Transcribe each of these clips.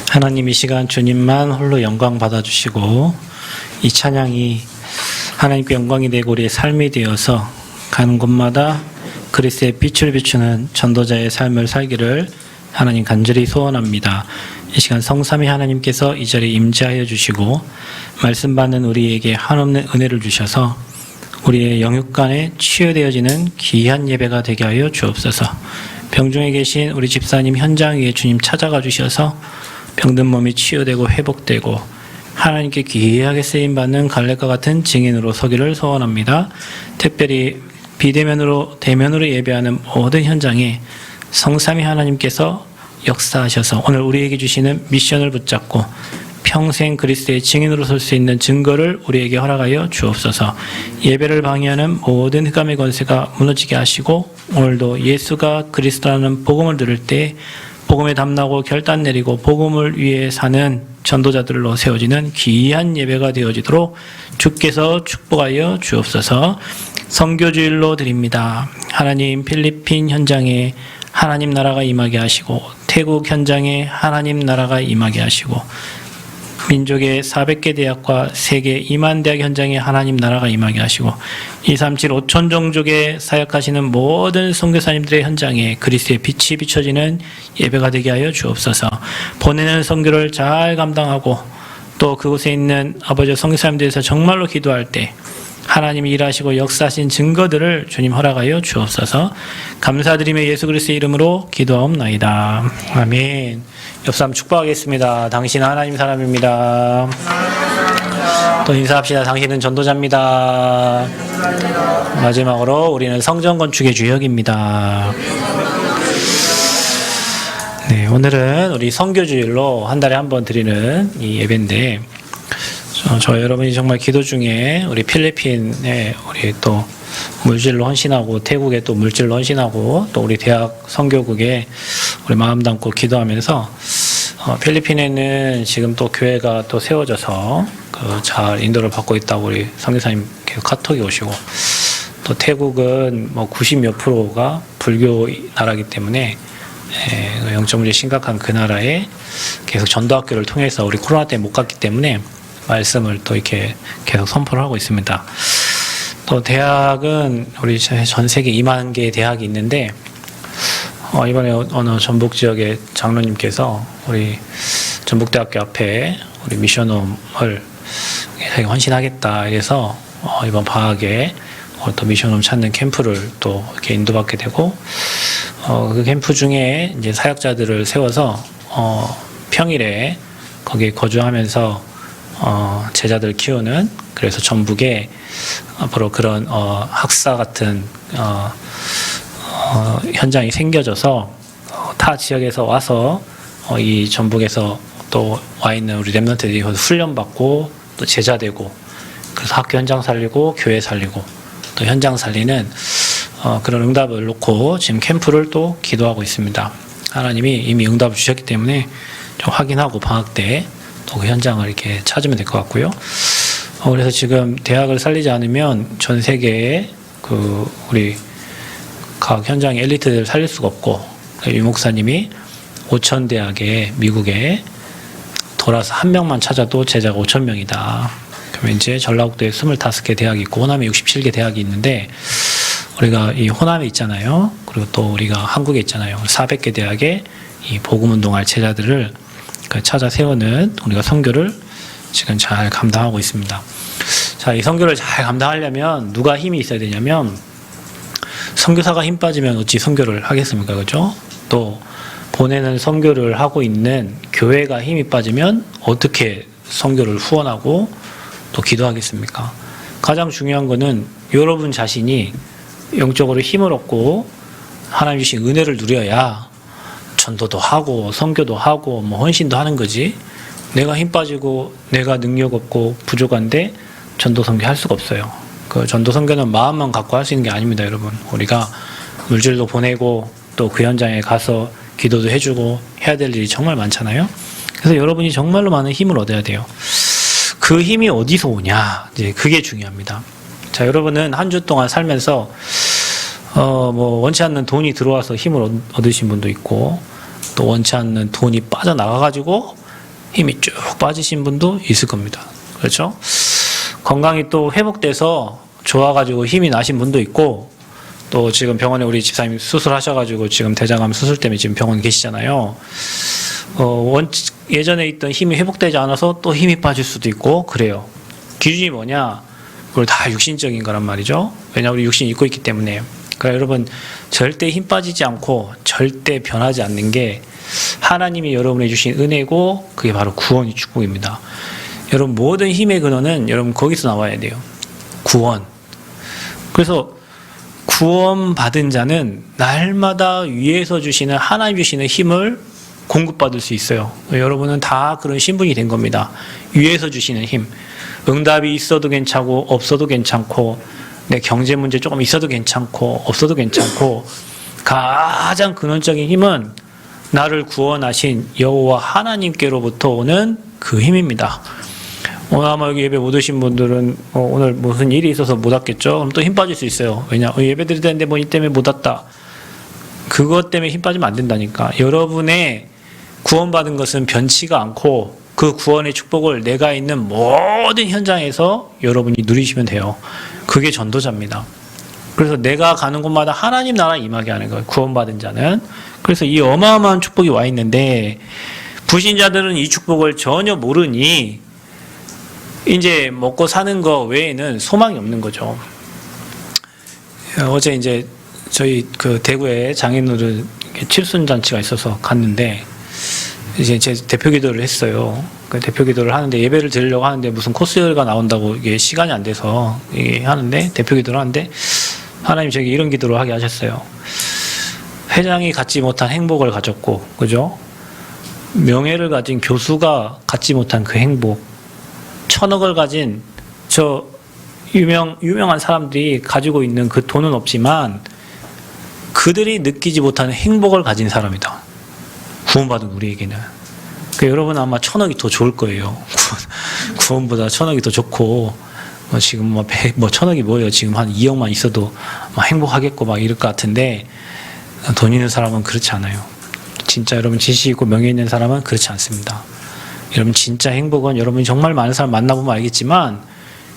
하나님, 이 시간 주님만 홀로 영광 받아주시고 이 찬양이 하나님께 영광이 되고 우리의 삶이 되어서 가는 곳마다 그리스도의 빛을 비추는 전도자의 삶을 살기를 하나님 간절히 소원합니다. 이 시간 성삼위 하나님께서 이 자리에 임재하여 주시고 말씀 받는 우리에게 한없는 은혜를 주셔서 우리의 영육간에 치유되어지는 귀한 예배가 되게 하여 주옵소서. 병중에 계신 우리 집사님 현장 위에 주님 찾아가 주셔서 병든 몸이 치유되고 회복되고 하나님께 귀하게 쓰임받는 갈렙과 같은 증인으로 서기를 소원합니다. 특별히 비대면으로 대면으로 예배하는 모든 현장에 성삼위 하나님께서 역사하셔서 오늘 우리에게 주시는 미션을 붙잡고 평생 그리스도의 증인으로 설 수 있는 증거를 우리에게 허락하여 주옵소서. 예배를 방해하는 모든 흑암의 권세가 무너지게 하시고 오늘도 예수가 그리스도라는 복음을 들을 때 복음에 담나고 결단 내리고 복음을 위해 사는 전도자들로 세워지는 귀한 예배가 되어지도록 주께서 축복하여 주옵소서. 선교주일로 드립니다. 하나님, 필리핀 현장에 하나님 나라가 임하게 하시고 태국 현장에 하나님 나라가 임하게 하시고 민족의 400개 대학과 세계 2만 대학 현장에 하나님 나라가 임하게 하시고 237 5천 종족에 사역하시는 모든 선교사님들의 현장에 그리스도의 빛이 비춰지는 예배가 되게 하여 주옵소서. 보내는 선교를 잘 감당하고 또 그곳에 있는 아버지 선교사님들에서 정말로 기도할 때 하나님이 일하시고 역사하신 증거들을 주님 허락하여 주옵소서. 감사드리며 예수 그리스도의 이름으로 기도하옵나이다. 아멘. 옆 사람 축복하겠습니다. 당신은 하나님 사람입니다. 또 인사합시다. 당신은 전도자입니다. 마지막으로 우리는 성전 건축의 주역입니다. 네, 오늘은 우리 선교주일로 한 달에 한 번 드리는 이 예배인데 저 여러분이 정말 기도 중에 우리 필리핀에 우리 또 물질로 헌신하고 태국에 또 물질로 헌신하고 또 우리 대학 선교국에 우리 마음 담고 기도하면서 필리핀에는 지금 또 교회가 또 세워져서 잘 인도를 받고 있다고 우리 선교사님 계속 카톡이 오시고 또 태국은 뭐 90몇 %가 불교 나라이기 때문에 영적 문제 심각한 그 나라에 계속 전도학교를 통해서 우리 코로나 때문에 못 갔기 때문에 말씀을 또 이렇게 계속 선포를 하고 있습니다. 또 대학은 우리 전 세계 2만 개의 대학이 있는데 이번에 어느 전북 지역의 장로님께서 우리 전북대학교 앞에 우리 미션홈을 헌신하겠다 이래서 이번 방학에 또 미션홈 찾는 캠프를 또 이렇게 인도받게 되고 그 캠프 중에 이제 사역자들을 세워서 평일에 거기에 거주하면서 제자들 키우는 그래서 전북에 앞으로 그런 학사 같은 현장이 생겨져서 타 지역에서 와서 이 전북에서 또 와 있는 우리 렘넌트들이 훈련받고 또 제자되고 그래서 학교 현장 살리고 교회 살리고 또 현장 살리는 그런 응답을 놓고 지금 캠프를 또 기도하고 있습니다. 하나님이 이미 응답을 주셨기 때문에 좀 확인하고 방학 때 또 그 현장을 이렇게 찾으면 될 것 같고요. 그래서 지금 대학을 살리지 않으면 전 세계에 우리 각 현장의 엘리트들을 살릴 수가 없고 유 목사님이 5천 대학에 미국에 돌아서 한 명만 찾아도 제자가 5천 명이다. 그러면 이제 전라북도에 25개 대학이 있고 호남에 67개 대학이 있는데 우리가 이 호남에 있잖아요. 그리고 또 우리가 한국에 있잖아요. 400개 대학에 이 복음운동할 제자들을 찾아 세우는 우리가 선교를 지금 잘 감당하고 있습니다. 자, 이 선교를 잘 감당하려면 누가 힘이 있어야 되냐면 선교사가 힘 빠지면 어찌 선교를 하겠습니까? 그죠? 또 보내는 선교를 하고 있는 교회가 힘이 빠지면 어떻게 선교를 후원하고 또 기도하겠습니까? 가장 중요한 거는 여러분 자신이 영적으로 힘을 얻고 하나님 주신 은혜를 누려야 전도도 하고 선교도 하고 뭐 헌신도 하는 거지. 내가 힘 빠지고 내가 능력 없고 부족한데 전도 선교 할 수가 없어요. 그 전도 선교는 마음만 갖고 할 수 있는 게 아닙니다, 여러분. 우리가 물질도 보내고 또 그 현장에 가서 기도도 해주고 해야 될 일이 정말 많잖아요. 그래서 여러분이 정말로 많은 힘을 얻어야 돼요. 그 힘이 어디서 오냐? 이제 그게 중요합니다. 자, 여러분은 한 주 동안 살면서 뭐 원치 않는 돈이 들어와서 힘을 얻으신 분도 있고 또 원치 않는 돈이 빠져나가가지고 힘이 쭉 빠지신 분도 있을 겁니다. 그렇죠? 건강이 또 회복돼서 좋아가지고 힘이 나신 분도 있고, 또 지금 병원에 우리 집사님 수술하셔가지고 지금 대장암 수술 때문에 지금 병원 계시잖아요. 예전에 있던 힘이 회복되지 않아서 또 힘이 빠질 수도 있고 그래요. 기준이 뭐냐? 그걸 다 육신적인 거란 말이죠. 왜냐 우리 육신이 입고 있기 때문에. 그러니까 여러분 절대 힘 빠지지 않고 절대 변하지 않는 게 하나님이 여러분에게 주신 은혜고 그게 바로 구원이 축복입니다. 여러분 모든 힘의 근원은 여러분 거기서 나와야 돼요. 구원. 그래서 구원받은 자는 날마다 위에서 주시는 하나님 주시는 힘을 공급받을 수 있어요. 여러분은 다 그런 신분이 된 겁니다. 위에서 주시는 힘. 응답이 있어도 괜찮고 없어도 괜찮고 내 경제 문제 조금 있어도 괜찮고 없어도 괜찮고 가장 근원적인 힘은 나를 구원하신 여호와 하나님께로부터 오는 그 힘입니다. 오늘 아마 여기 예배 못 오신 분들은 오늘 무슨 일이 있어서 못 왔겠죠? 그럼 또 힘 빠질 수 있어요. 왜냐? 예배 드릴 때인데 뭐 이 때문에 못 왔다. 그것 때문에 힘 빠지면 안 된다니까. 여러분의 구원받은 것은 변치가 않고 그 구원의 축복을 내가 있는 모든 현장에서 여러분이 누리시면 돼요. 그게 전도자입니다. 그래서 내가 가는 곳마다 하나님 나라 임하게 하는 거예요. 구원받은 자는. 그래서 이 어마어마한 축복이 와 있는데 불신자들은 이 축복을 전혀 모르니 이제 먹고 사는 거 외에는 소망이 없는 거죠. 어제 이제 저희 그 대구에 장인어른 칠순잔치가 있어서 갔는데 이제 제 대표 기도를 했어요. 그 대표 기도를 하는데 예배를 드리려고 하는데 무슨 코스가 나온다고 이게 시간이 안 돼서 이게 하는데 대표 기도를 하는데 하나님 저에게 이런 기도를 하게 하셨어요. 회장이 갖지 못한 행복을 가졌고, 그죠? 명예를 가진 교수가 갖지 못한 그 행복. 1,000억을 가진 저 유명한 사람들이 가지고 있는 그 돈은 없지만 그들이 느끼지 못하는 행복을 가진 사람이다. 구원받은 우리에게는. 그러니까 여러분 아마 1,000억이 더 좋을 거예요. 구원보다 1,000억이 더 좋고 지금 1,000억이 뭐예요? 지금 한 2억만 있어도 행복하겠고 막 이럴 것 같은데 돈 있는 사람은 그렇지 않아요. 진짜 여러분 지식 있고 명예 있는 사람은 그렇지 않습니다. 여러분 진짜 행복은 여러분이 정말 많은 사람 만나보면 알겠지만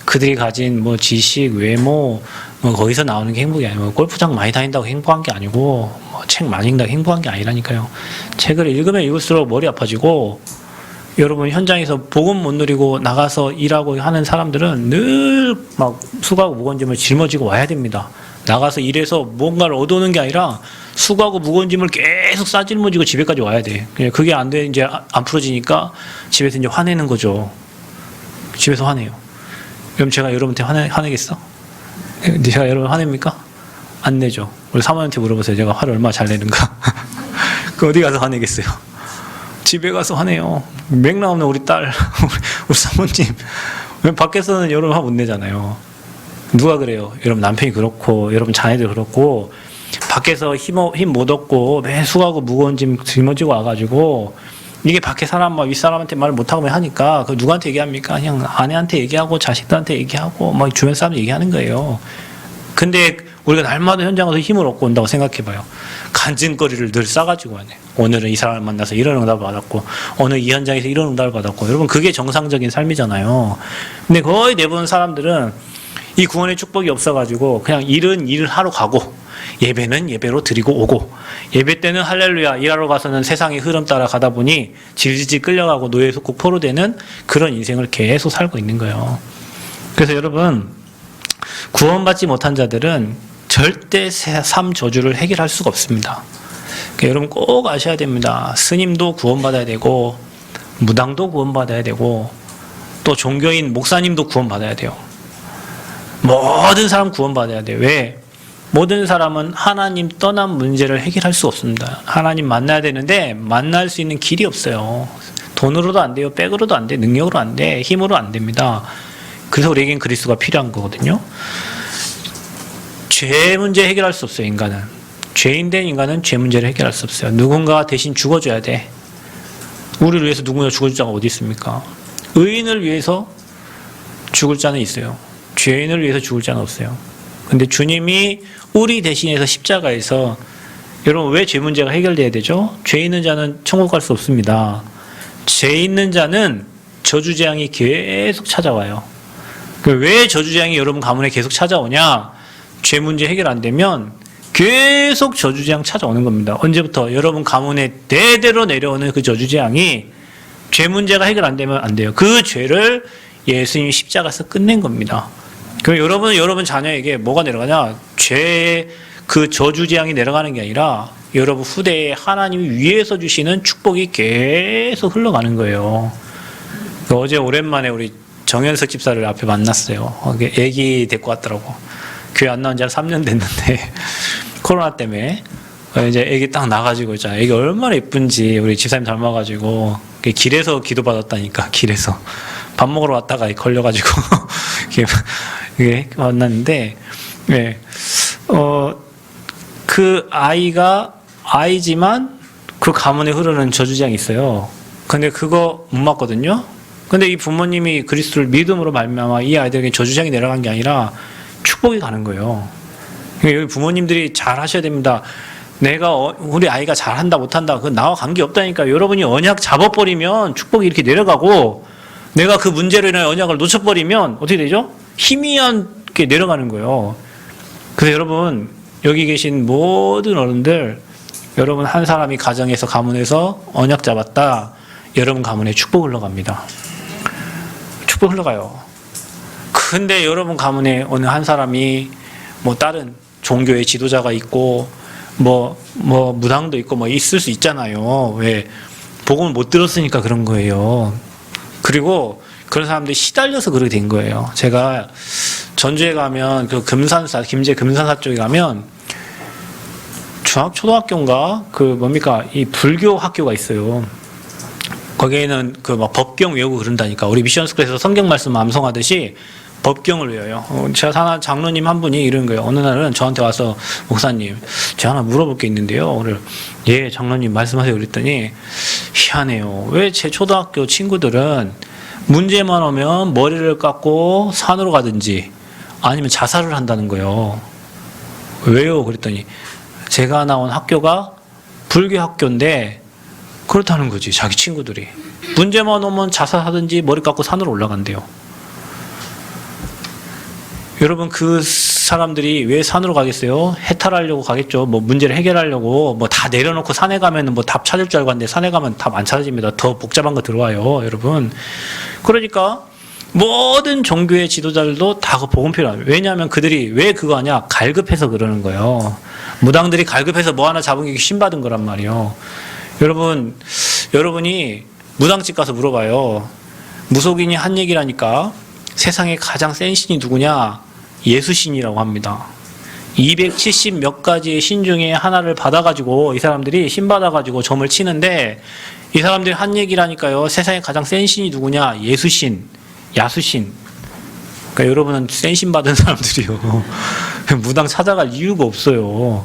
그들이 가진 뭐 지식, 외모 뭐 거기서 나오는 게 행복이 아니고 골프장 많이 다닌다고 행복한 게 아니고 뭐 책 많이 읽는다고 행복한 게 아니라니까요. 책을 읽으면 읽을수록 머리 아파지고 여러분 현장에서 복음 못 누리고 나가서 일하고 하는 사람들은 늘 막 수고하고 무거운 짐을 짊어지고 와야 됩니다. 나가서 일해서 뭔가를 얻어오는 게 아니라 수고하고 무거운 짐을 계속 싸질머지고 집에까지 와야 돼. 그게 안 돼, 이제 안 풀어지니까 집에서 이제 화내는 거죠. 집에서 화내요. 그럼 제가 여러분한테 화내겠어? 제가 여러분 화냅니까? 안 내죠. 우리 사모님한테 물어보세요. 제가 화를 얼마나 잘 내는가. 그 어디 가서 화내겠어요? 집에 가서 화내요. 맥락 없는 우리 딸, 우리 사모님. 밖에서는 여러분 화 못 내잖아요. 누가 그래요? 여러분 남편이 그렇고 여러분 자녀들 그렇고 밖에서 힘 못 얻고 매 수고하고 무거운 짐 짊어지고 와가지고 이게 밖에 사람 막 윗사람한테 말을 못하고 하니까 그 누구한테 얘기합니까? 그냥 아내한테 얘기하고 자식들한테 얘기하고 막 주변 사람 얘기하는 거예요. 근데 우리가 날마다 현장에서 힘을 얻고 온다고 생각해봐요. 간증거리를 늘 싸가지고 와네. 오늘은 이 사람을 만나서 이런 응답을 받았고 오늘 이 현장에서 이런 응답을 받았고 여러분 그게 정상적인 삶이잖아요. 근데 거의 대부분 사람들은 이 구원의 축복이 없어가지고 그냥 일은 일을 하러 가고 예배는 예배로 드리고 오고 예배 때는 할렐루야 일하러 가서는 세상의 흐름 따라 가다 보니 질질 끌려가고 노예 속국 포로되는 그런 인생을 계속 살고 있는 거예요. 그래서 여러분 구원받지 못한 자들은 절대 삶 저주를 해결할 수가 없습니다. 그러니까 여러분 꼭 아셔야 됩니다. 스님도 구원받아야 되고 무당도 구원받아야 되고 또 종교인 목사님도 구원받아야 돼요. 모든 사람 구원받아야 돼요. 왜? 모든 사람은 하나님 떠난 문제를 해결할 수 없습니다. 하나님 만나야 되는데 만날 수 있는 길이 없어요. 돈으로도 안 돼요. 백으로도 안 돼. 능력으로 안 돼. 힘으로 안 됩니다. 그래서 우리에겐 그리스도가 필요한 거거든요. 죄 문제 해결할 수 없어요. 인간은. 죄인된 인간은 죄 문제를 해결할 수 없어요. 누군가가 대신 죽어줘야 돼. 우리를 위해서 누군가 죽어줄 자가 어디 있습니까? 의인을 위해서 죽을 자는 있어요. 죄인을 위해서 죽을 자는 없어요. 근데 주님이 우리 대신해서 십자가에서 여러분 왜 죄 문제가 해결돼야 되죠? 죄 있는 자는 천국 갈 수 없습니다. 죄 있는 자는 저주재앙이 계속 찾아와요. 왜 저주재앙이 여러분 가문에 계속 찾아오냐? 죄 문제 해결 안 되면 계속 저주재앙 찾아오는 겁니다. 언제부터? 여러분 가문에 대대로 내려오는 그 저주재앙이 죄 문제가 해결 안 되면 안 돼요. 그 죄를 예수님이 십자가에서 끝낸 겁니다. 그럼 여러분 자녀에게 뭐가 내려가냐? 죄의 그 저주재앙이 내려가는 게 아니라 여러분 후대에 하나님이 위에서 주시는 축복이 계속 흘러가는 거예요. 어제 오랜만에 우리 정현석 집사를 앞에 만났어요. 애기 데리고 왔더라고. 교회 안 나온 지 한 3년 됐는데 코로나 때문에 이제 애기 딱 나가지고 있잖아. 애기 얼마나 예쁜지 우리 집사님 닮아가지고 길에서 기도받았다니까. 길에서 밥 먹으러 왔다가 걸려가지고 이게 만났는데, 네. 그 아이가 아이지만 그 가문에 흐르는 저주장이 있어요. 근데 그거 못 맞거든요. 근데 이 부모님이 그리스도를 믿음으로 말미암아 이 아이들에게 저주장이 내려간 게 아니라 축복이 가는 거예요. 여기 부모님들이 잘 하셔야 됩니다. 내가 우리 아이가 잘한다 못한다 그건 나와 관계없다니까. 여러분이 언약 잡아버리면 축복이 이렇게 내려가고, 내가 그 문제로 인해 언약을 놓쳐버리면 어떻게 되죠? 희미하게 내려가는 거예요. 그래서 여러분 여기 계신 모든 어른들, 여러분 한 사람이 가정에서 가문에서 언약 잡았다, 여러분 가문에 축복 흘러갑니다. 축복 흘러가요. 근데 여러분 가문에 어느 한 사람이 뭐 다른 종교의 지도자가 있고 뭐 무당도 있고 뭐 있을 수 있잖아요. 왜? 복음을 못 들었으니까 그런 거예요. 그리고 그런 사람들이 시달려서 그렇게 된 거예요. 제가 전주에 가면 그 금산사, 김제 금산사 쪽에 가면 초등학교인가 이 불교 학교가 있어요. 거기에는 그 막 법경 외우고 그런다니까. 우리 미션스쿨에서 성경 말씀 암송하듯이 법경을 외워요. 제가 하나 장로님 한 분이 이런 거예요. 어느 날은 저한테 와서 목사님, 제가 하나 물어볼 게 있는데요. 오늘 예 장로님 말씀하세요. 그랬더니 희한해요. 왜 제 초등학교 친구들은 문제만 오면 머리를 깎고 산으로 가든지 아니면 자살을 한다는 거예요. 왜요? 그랬더니 제가 나온 학교가 불교 학교인데 그렇다는 거지. 자기 친구들이 문제만 오면 자살하든지 머리 깎고 산으로 올라간대요. 여러분 그 사람들이 왜 산으로 가겠어요? 해탈하려고 가겠죠. 뭐 문제를 해결하려고 뭐 다 내려놓고 산에 가면은 뭐 답 찾을 줄 알고 왔는데 산에 가면 답 안 찾아집니다. 더 복잡한 거 들어와요, 여러분. 그러니까 모든 종교의 지도자들도 다 그 복음 필요해요. 왜냐하면 그들이 왜 그거 하냐? 갈급해서 그러는 거예요. 무당들이 갈급해서 뭐 하나 잡은 게 신받은 거란 말이에요. 여러분이 무당집 가서 물어봐요. 무속인이 한 얘기라니까 세상에 가장 센 신이 누구냐? 예수신이라고 합니다. 270 몇 가지의 신 중에 하나를 받아가지고 이 사람들이 신 받아가지고 점을 치는데, 이 사람들이 한 얘기라니까요. 세상에 가장 센 신이 누구냐? 예수신, 야수신. 그러니까 여러분은 센 신 받은 사람들이요. 무당 찾아갈 이유가 없어요.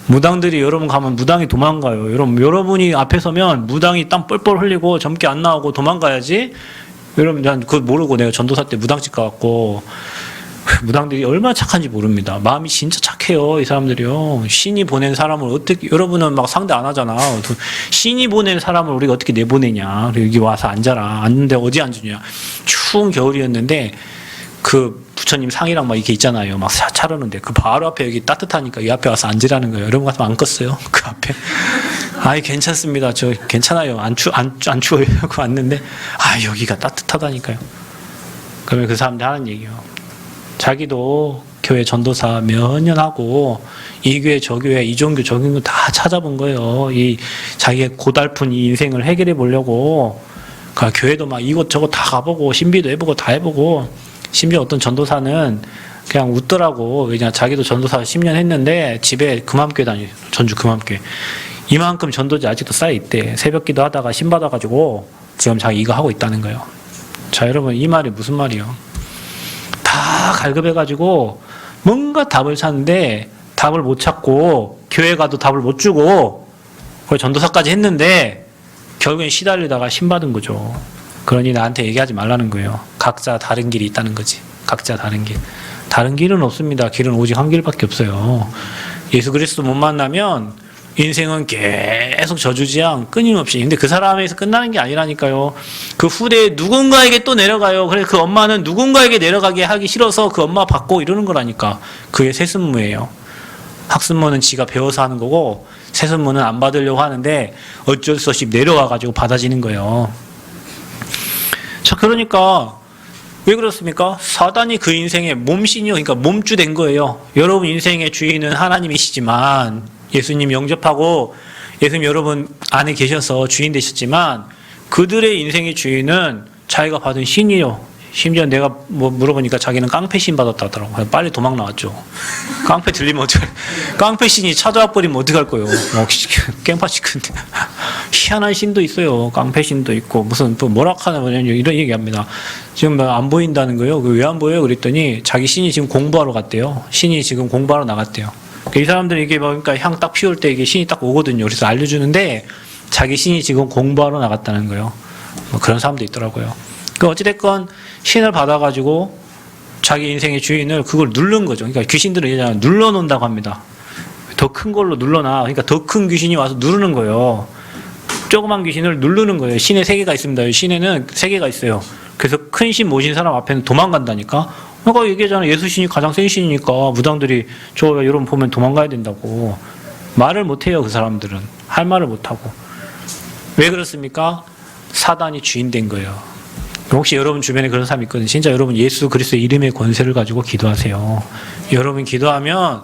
무당들이 여러분 가면 무당이 도망가요. 여러분이 앞에 서면 무당이 땀 뻘뻘 흘리고 점괘 안 나오고 도망가야지. 여러분, 난 그거 모르고 내가 전도사 때 무당집 가갖고, 무당들이 얼마나 착한지 모릅니다. 마음이 진짜 착해요, 이 사람들이요. 신이 보낸 사람을 어떻게, 여러분은 막 상대 안 하잖아. 신이 보낸 사람을 우리가 어떻게 내보내냐. 여기 와서 앉아라. 앉는데 어디 앉으냐. 추운 겨울이었는데, 그 부처님 상이랑 막 이렇게 있잖아요. 막 차르는데, 그 바로 앞에 여기 따뜻하니까 이 앞에 와서 앉으라는 거예요. 여러분 가서 안 껐어요? 그 앞에. 아이, 괜찮습니다. 저 괜찮아요. 안 추워요. 하고 왔는데, 아, 여기가 따뜻하다니까요. 그러면 그 사람들 하는 얘기요. 자기도 교회 전도사 몇 년 하고, 이 교회, 저 교회, 이 종교, 저 종교 다 찾아본 거예요. 자기의 고달픈 이 인생을 해결해 보려고. 그 교회도 막 이것저것 다 가보고, 신비도 해보고, 다 해보고, 심지어 어떤 전도사는 그냥 웃더라고. 그냥 자기도 전도사 10년 했는데, 집에 금암교회 다녀요. 전주 금암교회. 이만큼 전도지 아직도 쌓여있대. 새벽 기도 하다가 신 받아가지고 지금 자기 이거 하고 있다는 거예요. 자, 여러분, 이 말이 무슨 말이에요? 다 갈급해가지고 뭔가 답을 찾는데 답을 못 찾고, 교회 가도 답을 못 주고, 거의 전도사까지 했는데 결국엔 시달리다가 신 받은 거죠. 그러니 나한테 얘기하지 말라는 거예요. 각자 다른 길이 있다는 거지. 각자 다른 길. 다른 길은 없습니다. 길은 오직 한 길밖에 없어요. 예수 그리스도 못 만나면 인생은 계속 저주지향 끊임없이. 근데 그 사람에서 끝나는 게 아니라니까요. 그 후대에 누군가에게 또 내려가요. 그래서 그 엄마는 누군가에게 내려가게 하기 싫어서 그 엄마 받고 이러는 거라니까. 그게 세습무예요. 학습무는 지가 배워서 하는 거고 세습무는 안 받으려고 하는데 어쩔 수 없이 내려와가지고 받아지는 거예요. 자, 그러니까 왜 그렇습니까? 사단이 그 인생의 몸신이요. 그러니까 몸주 된 거예요. 여러분 인생의 주인은 하나님이시지만 예수님 영접하고 예수님 여러분 안에 계셔서 주인 되셨지만 그들의 인생의 주인은 자기가 받은 신이요. 심지어 내가 뭐 물어보니까 자기는 깡패신 받았다더라고. 빨리 도망 나왔죠. 깡패 들리면 어떡해. 깡패신이 찾아와 버리면 어떡할 거예요. 깽파시큰데. 희한한 신도 있어요. 깡패신도 있고 무슨 또 뭐라카나 이런 얘기합니다. 지금 안 보인다는 거예요. 왜 안 보여요? 그랬더니 자기 신이 지금 공부하러 갔대요. 신이 지금 공부하러 나갔대요. 이 사람들이 이게 그러니까 향 딱 피울 때 이게 신이 딱 오거든요. 그래서 알려주는데 자기 신이 지금 공부하러 나갔다는 거예요. 뭐 그런 사람도 있더라고요. 그 어찌됐건 신을 받아가지고 자기 인생의 주인을 그걸 누른 거죠. 그러니까 귀신들은 이제 눌러놓는다고 합니다. 더 큰 걸로 눌러놔. 그러니까 더 큰 귀신이 와서 누르는 거예요. 조그만 귀신을 누르는 거예요. 신의 세계가 있습니다. 신에는 세계가 있어요. 그래서 큰 신 모신 사람 앞에는 도망간다니까. 그러니까 얘기하잖아. 예수신이 가장 센 신이니까 무당들이 저 여러분 보면 도망가야 된다고. 말을 못해요. 그 사람들은. 할 말을 못하고. 왜 그렇습니까? 사단이 주인 된 거예요. 혹시 여러분 주변에 그런 사람이 있거든요. 진짜 여러분 예수 그리스도의 이름의 권세를 가지고 기도하세요. 여러분 기도하면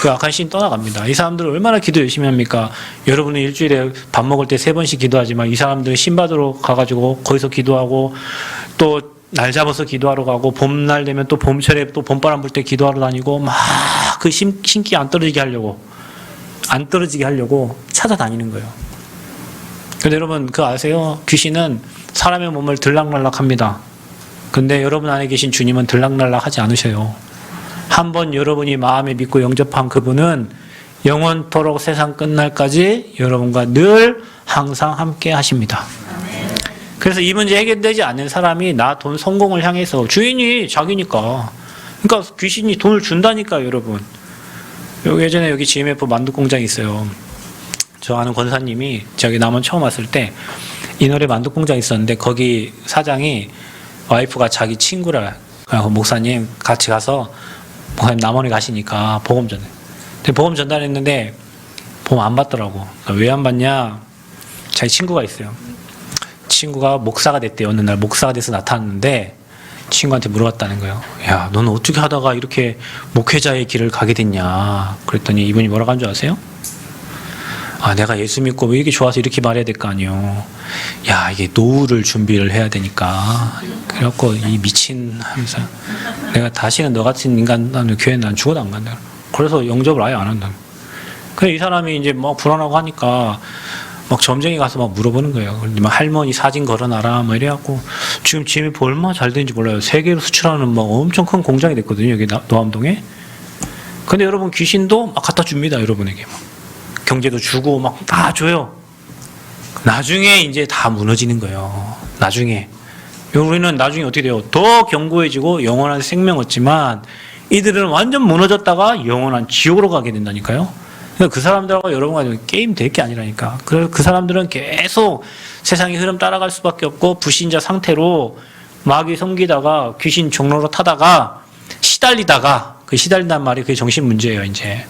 그 악한 신 떠나갑니다. 이 사람들은 얼마나 기도 열심히 합니까? 여러분은 일주일에 밥 먹을 때 3번씩 기도하지만 이 사람들은 신 받으러 가가지고 거기서 기도하고 또 날 잡아서 기도하러 가고 봄날 되면 또 봄철에 또 봄바람 불 때 기도하러 다니고 막 그 신기 안 떨어지게 하려고 찾아다니는 거예요. 근데 여러분 그거 아세요? 귀신은 사람의 몸을 들락날락합니다. 근데 여러분 안에 계신 주님은 들락날락하지 않으셔요. 한번 여러분이 마음에 믿고 영접한 그분은 영원토록 세상 끝날까지 여러분과 늘 항상 함께 하십니다. 그래서 이 문제 해결되지 않는 사람이 나 돈 성공을 향해서 주인이 자기니까 그러니까 귀신이 돈을 준다니까 여러분. 예전에 여기 GMF 만두 공장이 있어요. 저 아는 권사님이 저기 남원 처음 왔을 때 이너리 만두 공장 있었는데 거기 사장이 와이프가 자기 친구라 목사님 같이 가서 목사님 남원에 가시니까 복음 전해. 근데 복음 전달했는데 복음 안 받더라고. 그러니까 왜 안 받냐? 자기 친구가 있어요. 친구가 목사가 됐대요. 어느 날 목사가 돼서 나타났는데 친구한테 물어봤다는 거예요. 야, 너는 어떻게 하다가 이렇게 목회자의 길을 가게 됐냐? 그랬더니 이분이 뭐라고 한 줄 아세요? 아, 내가 예수 믿고 왜 이렇게 좋아서 이렇게 말해야 될 거 아니요. 야, 이게 노후를 준비를 해야 되니까. 그래갖고 이 미친 하면서 내가 다시는 너 같은 인간 교회는 난 죽어도 안 간다. 그래서 영접을 아예 안 한다. 그래 이 사람이 이제 막 불안하고 하니까 막 점쟁이 가서 막 물어보는 거예요. 막 할머니 사진 걸어놔라 뭐 이래갖고 지금 GMF 얼마나 잘 되는지 몰라요. 세계로 수출하는 막 엄청 큰 공장이 됐거든요. 여기 노암동에. 근데 여러분 귀신도 막 갖다 줍니다. 여러분에게 막. 경제도 주고 막 다 줘요. 나중에 이제 다 무너지는 거예요. 나중에. 우리는 나중에 어떻게 돼요? 더 견고해지고 영원한 생명 얻지만 이들은 완전 무너졌다가 영원한 지옥으로 가게 된다니까요. 그 사람들하고 여러분과 게임 될 게 아니라니까. 그 사람들은 계속 세상의 흐름 따라갈 수밖에 없고 불신자 상태로 마귀 섬기다가 귀신 종로로 타다가 시달리다가 그 시달린다는 말이 그게 정신 문제예요. 이제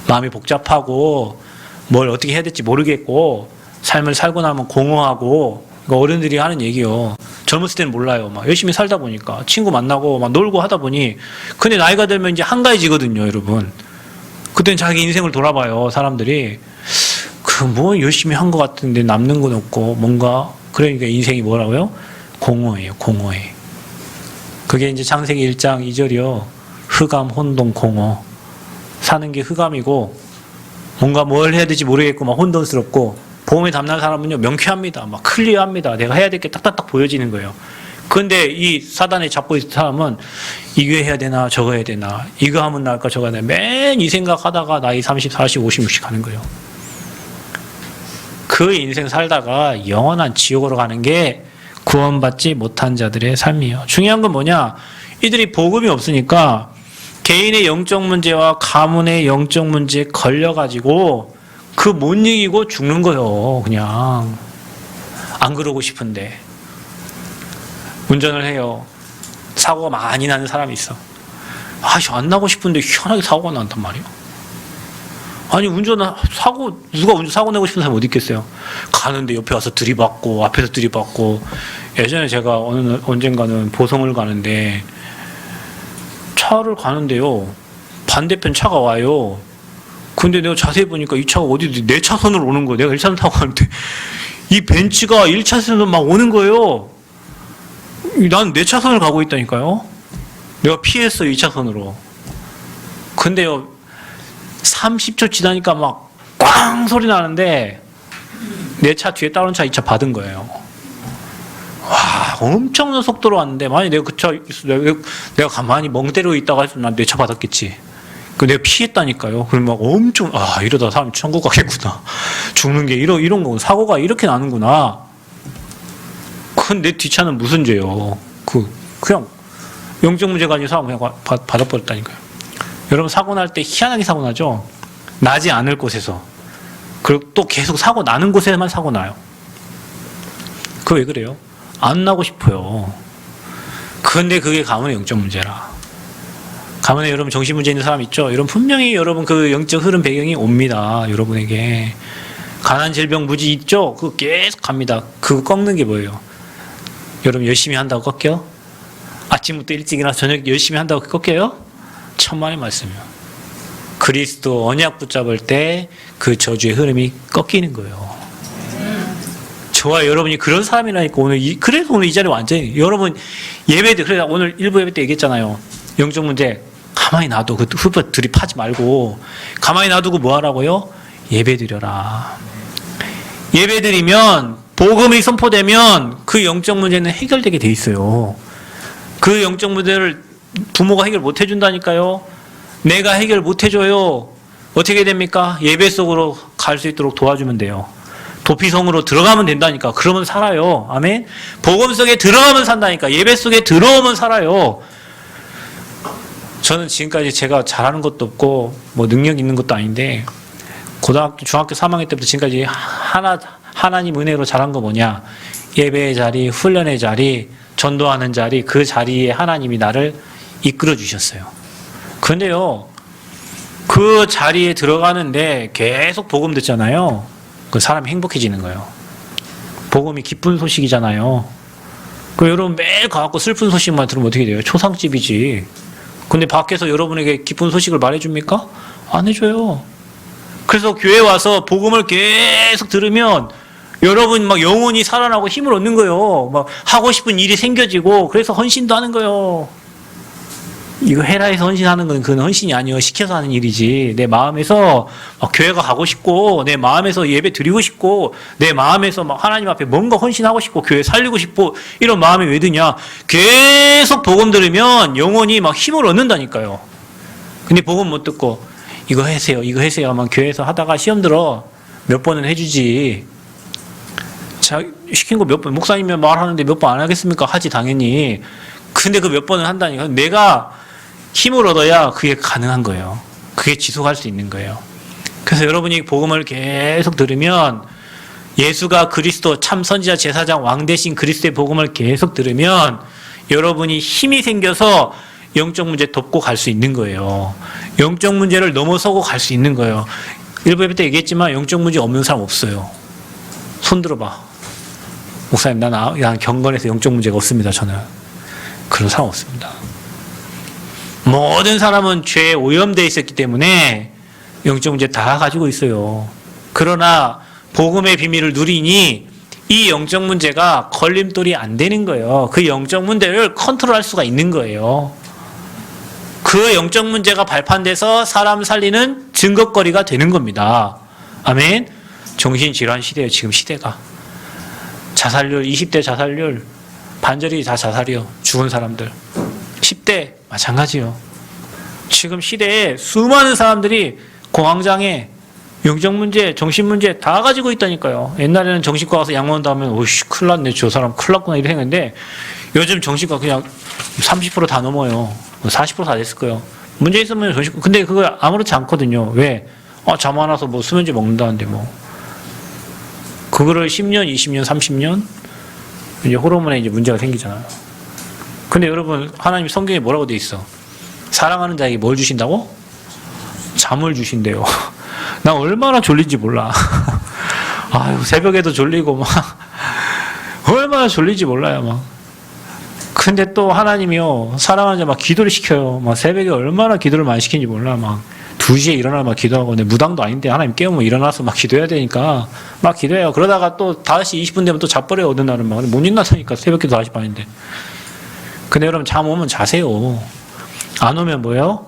마음이 복잡하고 뭘 어떻게 해야 될지 모르겠고 삶을 살고 나면 공허하고 어른들이 하는 얘기요. 젊었을 때는 몰라요. 막 열심히 살다 보니까 친구 만나고 막 놀고 하다 보니 근데 나이가 들면 이제 한가해지거든요, 여러분. 그때는 자기 인생을 돌아봐요, 사람들이. 그 뭐 열심히 한 것 같은데 남는 건 없고 뭔가 그러니까 인생이 뭐라고요? 공허해요, 공허해. 그게 이제 창세기 1장 2절이요. 흑암, 혼돈, 공허. 사는 게 흑암이고 뭔가 뭘 해야 될지 모르겠고 막 혼돈스럽고 보험에 담는 사람은요 명쾌합니다. 막 클리어합니다. 내가 해야 될 게 딱딱딱 보여지는 거예요. 그런데 이 사단에 잡고 있는 사람은 이거 해야 되나 저거 해야 되나 이거 하면 나을까 저거 해야 되나 맨 이 생각하다가 나이 30, 40, 50, 60 가는 거예요. 그 인생 살다가 영원한 지옥으로 가는 게 구원받지 못한 자들의 삶이에요. 중요한 건 뭐냐? 이들이 복음이 없으니까 개인의 영적 문제와 가문의 영적 문제에 걸려가지고 그 못 이기고 죽는 거요. 그냥 안 그러고 싶은데 운전을 해요. 사고가 많이 나는 사람이 있어. 안 나고 싶은데 희한하게 사고가 난단 말이에요. 아니 사고 누가 운전 사고 내고 싶은 사람이 어디 있겠어요. 가는데 옆에 와서 들이받고 앞에서 들이받고. 예전에 제가 언젠가는 보성을 가는데 차를 가는데요, 반대편 차가 와요. 근데 내가 자세히 보니까 이 차가 어디 내 차선으로 오는 거예요. 내가 1차선 타고 가는데 이 벤츠가 1차선으로 막 오는 거예요. 난 내 차선을 가고 있다니까요. 내가 피했어요, 2차선으로. 근데요, 30초 지나니까 막 꽝 소리 나는데 내 차 뒤에 다른 차 2차 받은 거예요. 와, 엄청난 속도로 왔는데 만약에 내가 그 차 내가 가만히 멍 때리고 있다가 했으면 난 내 차 받았겠지. 내가 피했다니까요. 그러면 막 엄청 이러다 사람 천국 가겠구나. 죽는 게 이런 거 사고가 이렇게 나는구나. 근데 내 뒷차는 무슨 죄요? 그냥 영적 문제가 아니고 사람 그냥 받아버렸다니까요. 여러분 사고 날 때 희한하게 사고 나죠? 나지 않을 곳에서. 그리고 또 계속 사고 나는 곳에만 사고 나요. 그거 왜 그래요? 안 나고 싶어요. 근데 그게 가문의 영적 문제라. 가문에 여러분 정신 문제 있는 사람 있죠? 여러분 분명히 여러분 그 영적 흐름 배경이 옵니다. 여러분에게. 가난 질병 무지 있죠? 그거 계속 갑니다. 그거 꺾는 게 뭐예요? 여러분 열심히 한다고 꺾여? 아침부터 일찍 일어나서 저녁 열심히 한다고 꺾여요? 천만의 말씀이요. 그리스도 언약 붙잡을 때 그 저주의 흐름이 꺾이는 거예요. 저와 여러분이 그런 사람이라니까 그래서 오늘 이 자리 완전히 여러분 그래서 오늘 일부 예배 때 얘기했잖아요. 영적 문제 가만히 놔둬. 그 흡입 들이파지 말고 가만히 놔두고 뭐 하라고요? 예배 드려라. 예배 드리면 복음이 선포되면 그 영적 문제는 해결되게 돼 있어요. 그 영적 문제를 부모가 해결 못 해준다니까요. 내가 해결 못 해줘요. 어떻게 됩니까? 예배 속으로 갈 수 있도록 도와주면 돼요. 도피성으로 들어가면 된다니까. 그러면 살아요. 아멘. 복음 속에 들어가면 산다니까. 예배 속에 들어오면 살아요. 저는 지금까지 제가 잘하는 것도 없고 뭐 능력 있는 것도 아닌데 고등학교, 중학교 3학년 때부터 지금까지 하나님 은혜로 잘한 거 뭐냐? 예배의 자리, 훈련의 자리, 전도하는 자리, 그 자리에 하나님이 나를 이끌어 주셨어요. 그런데요, 그 자리에 들어가는데 계속 복음 듣잖아요. 그 사람이 행복해지는 거예요. 복음이 기쁜 소식이잖아요. 그 여러분 매일 가갖고 슬픈 소식만 들으면 어떻게 돼요? 초상집이지. 근데 밖에서 여러분에게 기쁜 소식을 말해줍니까? 안 해줘요. 그래서 교회 와서 복음을 계속 들으면 여러분 막 영혼이 살아나고 힘을 얻는 거예요. 막 하고 싶은 일이 생겨지고 그래서 헌신도 하는 거예요. 이거 헤라에서 헌신하는 건 그건 헌신이 아니에요. 시켜서 하는 일이지. 내 마음에서 막 교회가 가고 싶고 내 마음에서 예배 드리고 싶고 내 마음에서 막 하나님 앞에 뭔가 헌신하고 싶고 교회 살리고 싶고 이런 마음이 왜 드냐? 계속 복음 들으면 영혼이 막 힘을 얻는다니까요. 근데 복음 못 듣고 이거 해세요. 이거 해세요. 하면 교회에서 하다가 시험 들어 몇 번은 해주지. 자, 시킨 거 몇 번, 목사님이 말하는데 몇 번 안 하겠습니까? 하지, 당연히. 근데 그 몇 번은 한다니까. 내가 힘을 얻어야 그게 가능한 거예요. 그게 지속할 수 있는 거예요. 그래서 여러분이 복음을 계속 들으면 예수가 그리스도 참 선지자 제사장 왕 대신 그리스도의 복음을 계속 들으면 여러분이 힘이 생겨서 영적 문제 덮고 갈 수 있는 거예요. 영적 문제를 넘어서고 갈 수 있는 거예요. 일부 예배 때 얘기했지만 영적 문제 없는 사람 없어요. 손 들어봐. 목사님, 난 경건해서 영적 문제가 없습니다. 저는. 그런 사람 없습니다. 모든 사람은 죄에 오염되어 있었기 때문에 영적 문제 다 가지고 있어요. 그러나 복음의 비밀을 누리니 이 영적 문제가 걸림돌이 안 되는 거예요. 그 영적 문제를 컨트롤할 수가 있는 거예요. 그 영적 문제가 발판돼서 사람 살리는 증거거리가 되는 겁니다. 아멘. 정신질환 시대예요. 지금 시대가. 자살률, 20대 자살률 반절이 다 자살이요. 죽은 사람들. 10대 마찬가지요. 지금 시대에 수많은 사람들이 공황장애, 영적 문제, 정신 문제 다 가지고 있다니까요. 옛날에는 정신과 가서 약 먹는다 하면 오이씨 큰일 났네. 저 사람 큰일 났구나 이렇게 생각했는데 요즘 정신과 그냥 30% 다 넘어요. 40% 다 됐을 거예요. 문제 있으면 정신과. 근데 그거 아무렇지 않거든요. 왜? 잠 안 와서 뭐 수면제 먹는다는데 뭐. 그거를 10년, 20년, 30년 이제 호르몬에 이제 문제가 생기잖아요. 근데 여러분, 하나님 성경에 뭐라고 돼 있어? 사랑하는 자에게 뭘 주신다고? 잠을 주신대요. 나 얼마나 졸린지 몰라. 아유, 새벽에도 졸리고 막 얼마나 졸린지 몰라요, 막. 근데 또 하나님이요, 사랑하는 자 막 기도를 시켜요. 막 새벽에 얼마나 기도를 많이 시키는지 몰라. 막 2시에 일어나 막 기도하고, 근데 무당도 아닌데 하나님 깨우면 일어나서 막 기도해야 되니까 막 기도해요. 그러다가 또 5시 20분 되면 또 자버려요. 어느 날은 막. 못 일어나니까 새벽 기도 5시 반인데. 근데 여러분, 잠 오면 자세요. 안 오면 뭐예요?